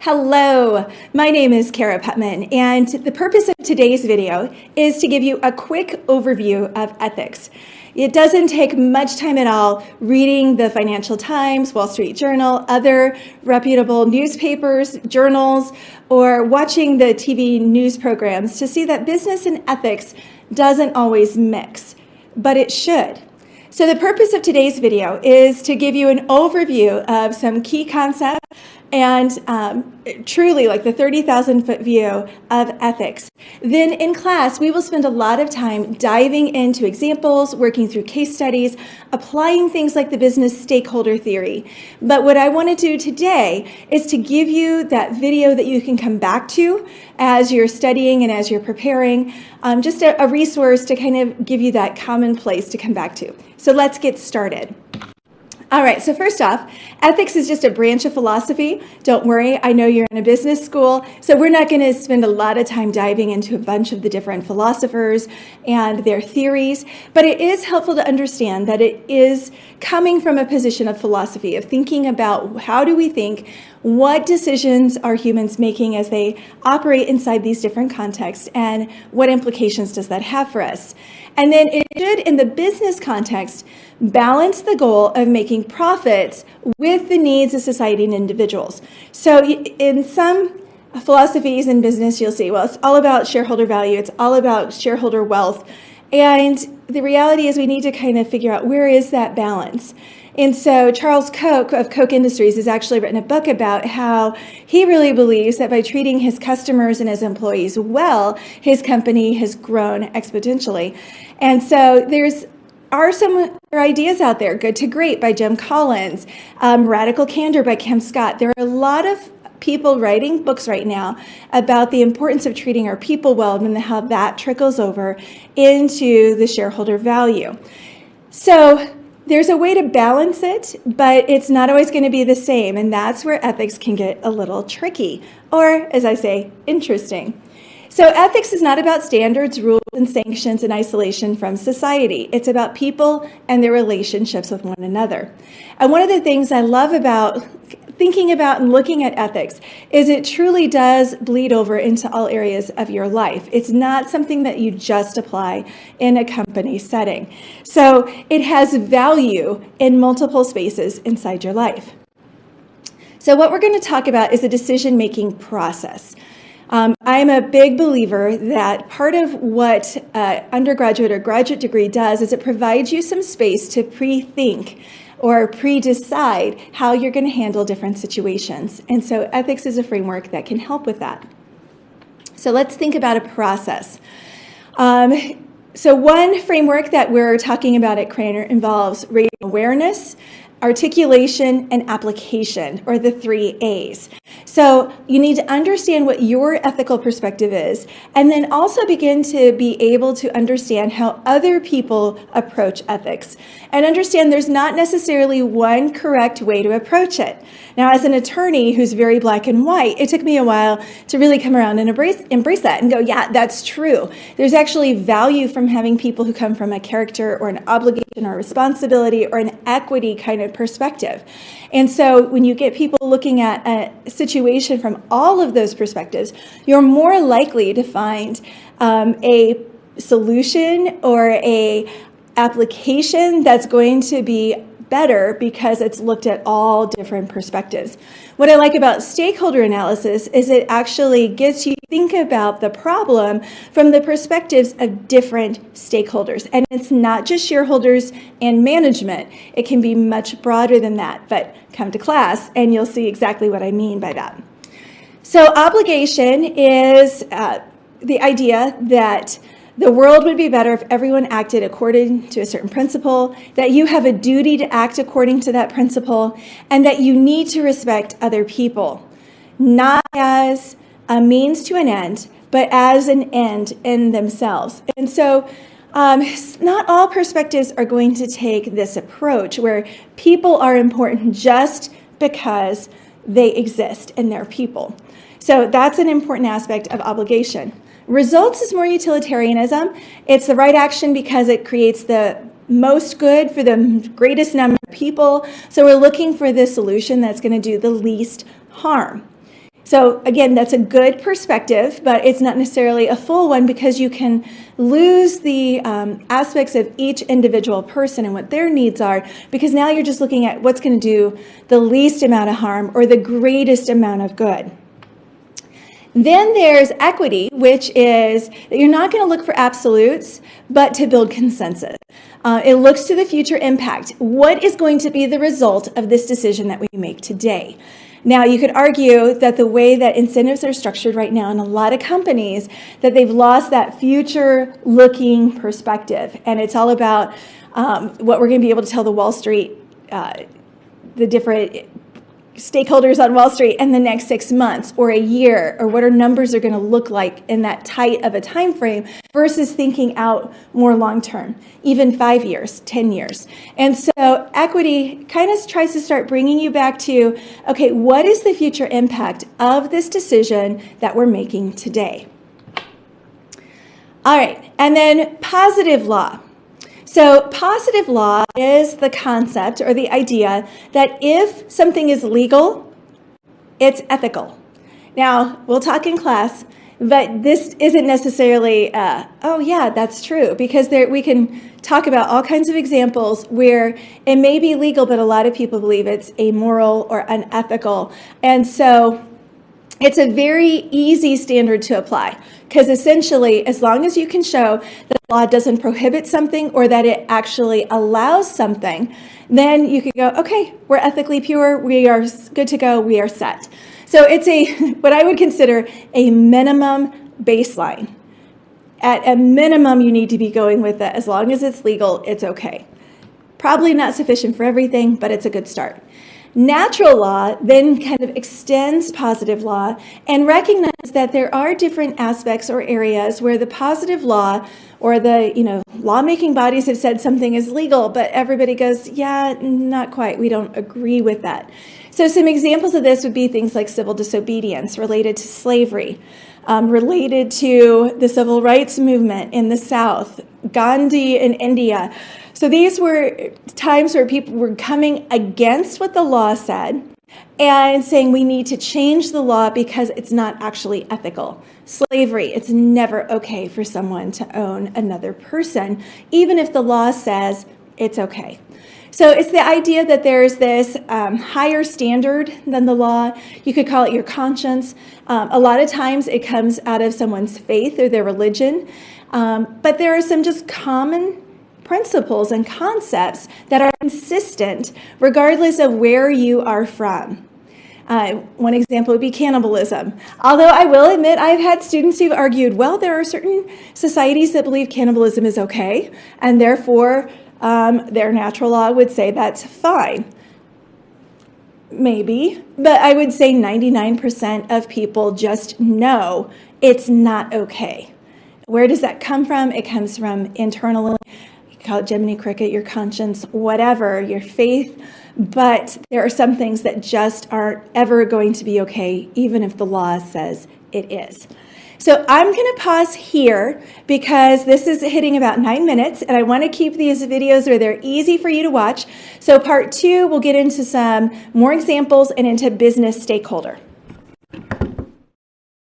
Hello, my name is Kara Putman, and the purpose of today's video is to give you a quick overview of ethics. It doesn't take much time at all reading the Financial Times, Wall Street Journal, other reputable newspapers, journals, or watching the TV news programs to see that business and ethics doesn't always mix, but it should. So the purpose of today's video is to give you an overview of some key concepts and truly like the 30,000-foot view of ethics. Then in class, we will spend a lot of time diving into examples, working through case studies, applying things like the business stakeholder theory. But what I want to do today is to give you that video that you can come back to as you're studying and as you're preparing, just a resource to kind of give you that common place to come back to. So let's get started. All right, so first off, ethics is just a branch of philosophy. Don't worry, I know you're in a business school, so we're not going to spend a lot of time diving into a bunch of the different philosophers and their theories, but it is helpful to understand that it is coming from a position of philosophy, of thinking about how do we think, what decisions are humans making as they operate inside these different contexts, and what implications does that have for us. And then it should, in the business context, balance the goal of making profits with the needs of society and individuals. So in some philosophies in business, you'll see, well, it's all about shareholder value, it's all about shareholder wealth. And the reality is we need to kind of figure out where is that balance. And so Charles Koch of Koch Industries has actually written a book about how he really believes that by treating his customers and his employees well, his company has grown exponentially. And so are some ideas out there. Good to Great by Jim Collins, Radical Candor by Kim Scott. There are a lot of people writing books right now about the importance of treating our people well and how that trickles over into the shareholder value. So there's a way to balance it, but it's not always going to be the same, and that's where ethics can get a little tricky, or, as I say, interesting. So ethics is not about standards, rules, and sanctions in isolation from society. It's about people and their relationships with one another. And one of the things I love about thinking about and looking at ethics is it truly does bleed over into all areas of your life. It's not something that you just apply in a company setting. So it has value in multiple spaces inside your life. So what we're going to talk about is a decision-making process. I'm a big believer that part of what undergraduate or graduate degree does is it provides you some space to pre-think or pre-decide how you're going to handle different situations. And so ethics is a framework that can help with that. So let's think about a process. So one framework that we're talking about at Craner involves raising awareness, articulation, and application, or the 3 A's. So you need to understand what your ethical perspective is, and then also begin to be able to understand how other people approach ethics, and understand there's not necessarily one correct way to approach it. Now, as an attorney who's very black and white, it took me a while to really come around and embrace that and go, yeah, that's true. There's actually value from having people who come from a character or an obligation or responsibility or an equity kind of perspective. And so when you get people looking at a situation from all of those perspectives, you're more likely to find a solution or a application that's going to be better because it's looked at all different perspectives. What I like about stakeholder analysis is it actually gets you to think about the problem from the perspectives of different stakeholders. And it's not just shareholders and management. It can be much broader than that, but come to class and you'll see exactly what I mean by that. So obligation is the idea that the world would be better if everyone acted according to a certain principle, that you have a duty to act according to that principle, and that you need to respect other people, not as a means to an end, but as an end in themselves. And so not all perspectives are going to take this approach where people are important just because they exist and they're people. So that's an important aspect of obligation. Results is more utilitarianism. It's the right action because it creates the most good for the greatest number of people. So we're looking for the solution that's going to do the least harm. So again, that's a good perspective, but it's not necessarily a full one because you can lose the aspects of each individual person and what their needs are, because now you're just looking at what's going to do the least amount of harm or the greatest amount of good. Then there's equity, which is that you're not going to look for absolutes, but to build consensus. It looks to the future impact. What is going to be the result of this decision that we make today? Now, you could argue that the way that incentives are structured right now in a lot of companies, that they've lost that future-looking perspective. And it's all about what we're going to be able to tell the Wall Street, the different stakeholders on Wall Street in the next 6 months or a year, or what our numbers are going to look like in that tight of a time frame versus thinking out more long term, even 5 years, 10 years. And so equity kind of tries to start bringing you back to, okay, what is the future impact of this decision that we're making today? All right, and then positive law. So positive law is the concept or the idea that if something is legal, it's ethical. Now, we'll talk in class, but this isn't necessarily, oh yeah, that's true, because we can talk about all kinds of examples where it may be legal, but a lot of people believe it's amoral or unethical. And so it's a very easy standard to apply, because essentially, as long as you can show that the law doesn't prohibit something or that it actually allows something, then you can go, okay, we're ethically pure, we are good to go, we are set. So it's what I would consider a minimum baseline. At a minimum, you need to be going with it. As long as it's legal, it's okay. Probably not sufficient for everything, but it's a good start. Natural law then kind of extends positive law and recognizes that there are different aspects or areas where the positive law or the lawmaking bodies have said something is legal, but everybody goes, yeah, not quite. We don't agree with that. So some examples of this would be things like civil disobedience related to slavery, related to the civil rights movement in the South, Gandhi in India. So these were times where people were coming against what the law said and saying we need to change the law because it's not actually ethical. Slavery, it's never okay for someone to own another person, even if the law says it's okay. So it's the idea that there's this higher standard than the law. You could call it your conscience. A lot of times it comes out of someone's faith or their religion. But there are some just common principles and concepts that are consistent regardless of where you are from. One example would be cannibalism. Although I will admit I've had students who've argued, well, there are certain societies that believe cannibalism is okay, and therefore their natural law would say that's fine. Maybe, but I would say 99% of people just know it's not okay. Where does that come from? It comes from internally. You call it Jiminy Cricket, your conscience, whatever, your faith. But there are some things that just aren't ever going to be okay, even if the law says it is. So I'm going to pause here because this is hitting about 9 minutes, and I want to keep these videos where they're easy for you to watch. So part 2, we'll get into some more examples and into business stakeholder.